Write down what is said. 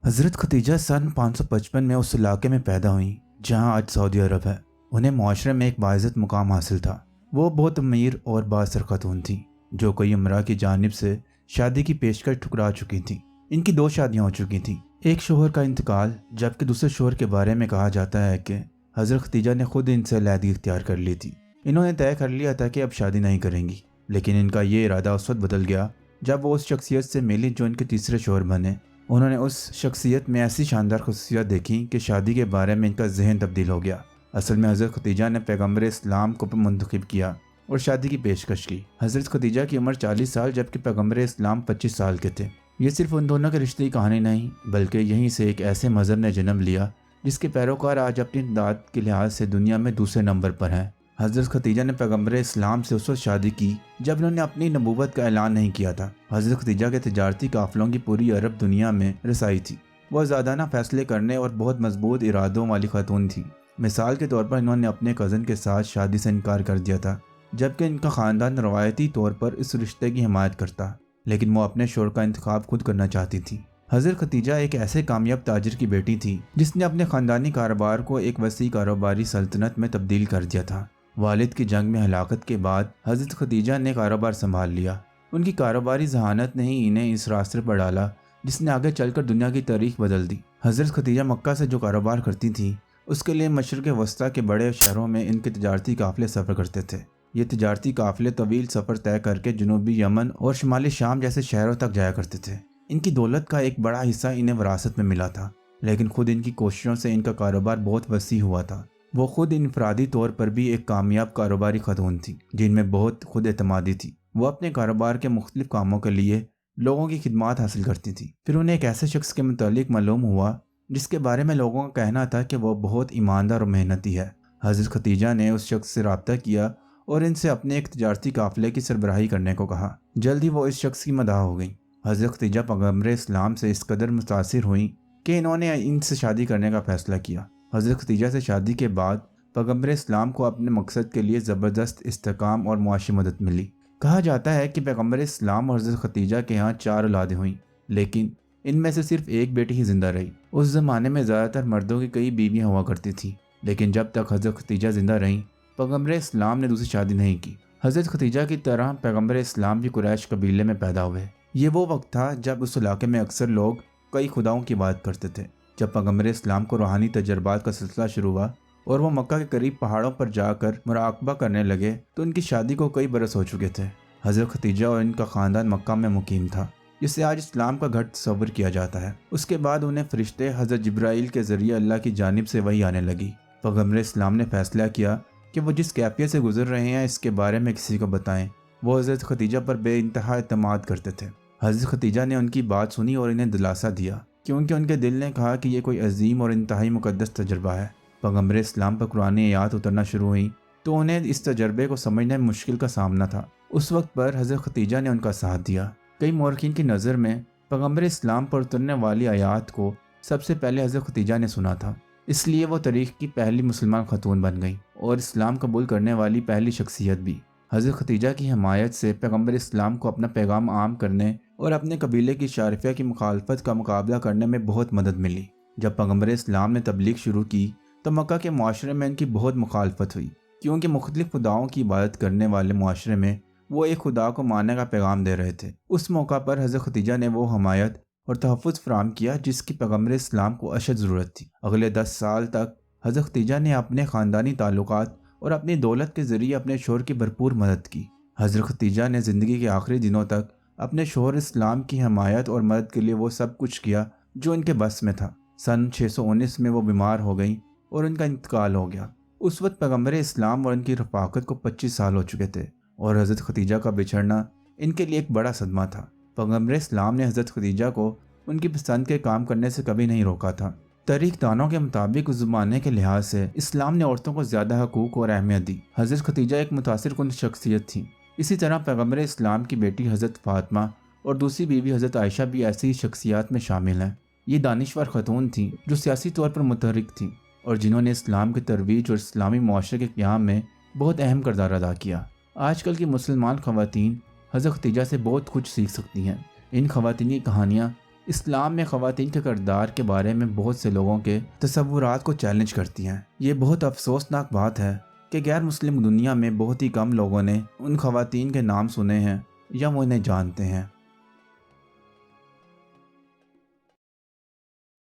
हज़रत खदीजा सन 555 में उस इलाके में पैदा हुई जहां आज सऊदी अरब है। उन्हें माशरे में एक बाइज़्ज़त मुकाम हासिल था। वो बहुत अमीर और बाअसर खातून थी जो कई उमरा की जानिब से शादी की पेशकश ठुकरा चुकी थी। इनकी दो शादियां हो चुकी थीं। एक शोहर का इंतकाल, जबकि दूसरे शोहर के बारे में कहा जाता है कि हज़रत खदीजा ने खुद इनसे अलहदगी इख्तियार कर ली थी। इन्होंने तय कर लिया था कि अब शादी नहीं करेंगी, लेकिन इनका ये इरादा उस वक्त बदल गया जब वो उस शख्सियत से मिली जो इनके तीसरे शोहर बने। उन्होंने उस शख्सियत में ऐसी शानदार खसूसियात देखी कि शादी के बारे में इनका जहन तब्दील हो गया। असल में हज़रत खदीजा ने पैगम्बर इस्लाम को मुंतखब किया और शादी की पेशकश की। हज़रत खदीजा की उम्र 40 साल जबकि पैगम्बर इस्लाम 25 साल के थे। ये सिर्फ उन दोनों के रिश्ते की कहानी नहीं, बल्कि यहीं से एक ऐसे मज़हब ने जन्म लिया जिसके पैरोकार आज अपनी दाद के लिहाज से दुनिया में दूसरे नंबर पर हैं। हज़रत खदीजा ने पैगम्बर इस्लाम से उस वक्त शादी की जब उन्होंने अपनी नबूवत का ऐलान नहीं किया था। हज़रत खदीजा के तिजारती काफ़िलों की पूरी अरब दुनिया में रसाई थी। वो आज़ादाना फैसले करने और बहुत मजबूत इरादों वाली खातून थी। मिसाल के तौर पर इन्होंने अपने कज़न के साथ शादी से इनकार कर दिया था, जबकि इनका ख़ानदान रवायती तौर पर इस रिश्ते की हिमायत करता, लेकिन वो अपने शोहर का इंतखाब खुद करना चाहती थी। हज़रत खदीजा एक ऐसे कामयाब ताजिर की बेटी थी जिसने अपने ख़ानदानी कारोबार को एक वसी कारोबारी सल्तनत में तब्दील कर दिया था। वालिद की जंग में हलाकत के बाद हज़रत खदीजा ने कारोबार संभाल लिया। उनकी कारोबारी जहानत ने ही इन्हें इस रास्ते पर डाला जिसने आगे चलकर दुनिया की तारीख बदल दी। हज़रत खदीजा मक्का से जो कारोबार करती थी उसके लिए मशरिक़ वस्ता के बड़े शहरों में इनके तिजारती काफ़िले सफ़र करते थे। ये तिजारती काफ़िले तवील सफ़र तय करके जनूबी यमन और शुमाली शाम जैसे शहरों तक जाया करते थे। इनकी दौलत का एक बड़ा हिस्सा इन्हें विरासत में मिला था, लेकिन खुद इनकी कोशिशों से इनका कारोबार बहुत वसी हुआ था। वो खुद इनफरादी तौर पर भी एक कामयाब कारोबारी खातून थी जिनमें बहुत खुद एतमादी थी। वो अपने कारोबार के मुख्तलिफ कामों के लिए लोगों की खिदमत हासिल करती थी। फिर उन्हें एक ऐसे शख्स के मुतालिक मालूम हुआ जिसके बारे में लोगों का कहना था कि वह बहुत ईमानदार और मेहनती है। हज़रत खदीजा ने उस शख्स से रब्ता किया और इनसे अपने एक तिजारती काफ़िले की सरबराही करने को कहा। जल्द ही वो इस शख्स की मदाह हो गई। हज़रत खदीजा पैगम्बर इस्लाम से इस कदर मुतासिर हुई कि इन्होंने इनसे शादी करने का फ़ैसला किया। हज़रत खदीजा से शादी के बाद पैगम्बर इस्लाम को अपने मकसद के लिए ज़बरदस्त इस्तेकाम और मुआशी मदद मिली। कहा जाता है कि पैगम्बर इस्लाम और हज़रत खदीजा के यहाँ 4 औलादें हुईं, लेकिन इनमें से सिर्फ एक बेटी ही जिंदा रही। उस ज़माने में ज़्यादातर मर्दों की कई बीवियाँ हुआ करती थीं, लेकिन जब तक हज़रत खदीजा जिंदा रहीं पैगम्बर इस्लाम ने दूसरी शादी नहीं की। हज़रत खदीजा की तरह पैगम्बर इस्लाम भी कुरैश कबीले में पैदा हुए। ये वो वक्त था जब उस इलाके में अक्सर लोग कई खुदाओं की बात करते थे। जब पैगम्बर इस्लाम को रूहानी तजर्बात का सिलसिला शुरू हुआ और वो मक्का के करीब पहाड़ों पर जाकर मुराकबा करने लगे तो उनकी शादी को कई बरस हो चुके थे। हज़रत खदीजा और इनका ख़ानदान मक्का में मुकीम था, जिसे आज इस्लाम का घट तस्वर किया जाता है। उसके बाद उन्हें फरिश्ते हज़रत जिब्राइल के ज़रिए अल्लाह की जानिब से वही आने लगी। पैगम्बर इस्लाम ने फैसला किया कि वो जिस कैफियत से गुजर रहे हैं इसके बारे में किसी को बताएं। वो हज़रत खदीजा पर बेइंतहा एतमाद करते थे। हज़रत खदीजा ने उनकी बात सुनी और इन्हें दिलासा दिया, क्योंकि उनके दिल ने कहा कि ये कोई अजीम और इंतहाई मुकद्दस तजर्बा है। पैगम्बर इस्लाम पर कुरानी आयत उतरना शुरू हुई तो उन्हें इस तजर्बे को समझने में मुश्किल का सामना था। उस वक्त पर हज़रत खदीजा ने उनका साथ दिया। कई मौरखीन की नज़र में पैगम्बर इस्लाम पर उतरने वाली आयत को सबसे पहले हज़रत खदीजा ने सुना था, इसलिए वो तारीख़ की पहली मुसलमान खातून बन गई और इस्लाम कबूल करने वाली पहली शख्सियत भी। हज़रत खदीजा की हमायत से पैगम्बर इस्लाम को अपना पैगाम आम करने और अपने कबीले की शारिफिया की मुखालफत का मुकाबला करने में बहुत मदद मिली। जब पैगम्बर इस्लाम ने तबलीग शुरू की तो मक्का के मुआशरे में इनकी बहुत मुखालफत हुई, क्योंकि मुख्तलिफ खुदाओं की इबादत करने वाले मुआशरे में वो एक खुदा को मानने का पैगाम दे रहे थे। उस मौका पर हज़रत खदीजा ने वो हमायत और तहफ़्फ़ुज़ फराहम किया जिसकी पैगम्बर इस्लाम को अशद ज़रूरत थी। अगले 10 साल तक हज़रत खदीजा ने अपने ख़ानदानी ताल्लुकात और अपनी दौलत के ज़रिए अपने शोहर की भरपूर मदद की। हज़रत खदीजा ने ज़िंदगी के आखिरी दिनों तक अपने शोहर इस्लाम की हमायत और मदद के लिए वो सब कुछ किया जो इनके बस में था। सन 619 में वो बीमार हो गई और उनका इंतकाल हो गया। उस वक्त पैगम्बर इस्लाम और उनकी रफ़ाकत को 25 साल हो चुके थे और हज़रत खदीजा का बिछड़ना इनके लिए एक बड़ा सदमा था। पैगम्बर इस्लाम ने हज़रत खदीजा को उनकी पसंद के काम करने से कभी नहीं रोका था। तारीख दानों के मुताबिक उस ज़माने के लिहाज से इस्लाम ने औरतों को ज़्यादा हकूक़ और अहमियत दी। हज़रत खदीजा एक मुतासिर कुन शख्सियत थी। इसी तरह पैगम्बर इस्लाम की बेटी हज़रत फ़ातिमा और दूसरी बीवी हज़रत आयशा भी ऐसी ही शख्सियात में शामिल हैं। ये दानिश्वर खतून थीं जो सियासी तौर पर मुतहरिक थीं और जिन्होंने इस्लाम की तरवीज और इस्लामी मुआशरे के क़याम में बहुत अहम किरदार अदा किया। आजकल की मुसलमान ख़वातीन हज़रत खदीजा से बहुत कुछ सीख सकती हैं। इन ख़वातीन की कहानियाँ اسلام میں خواتین کے کردار کے بارے میں بہت سے لوگوں کے تصورات کو چیلنج کرتی ہیں۔ یہ بہت افسوسناک بات ہے کہ غیر مسلم دنیا میں بہت ہی کم لوگوں نے ان خواتین کے نام سنے ہیں یا وہ انہیں جانتے ہیں۔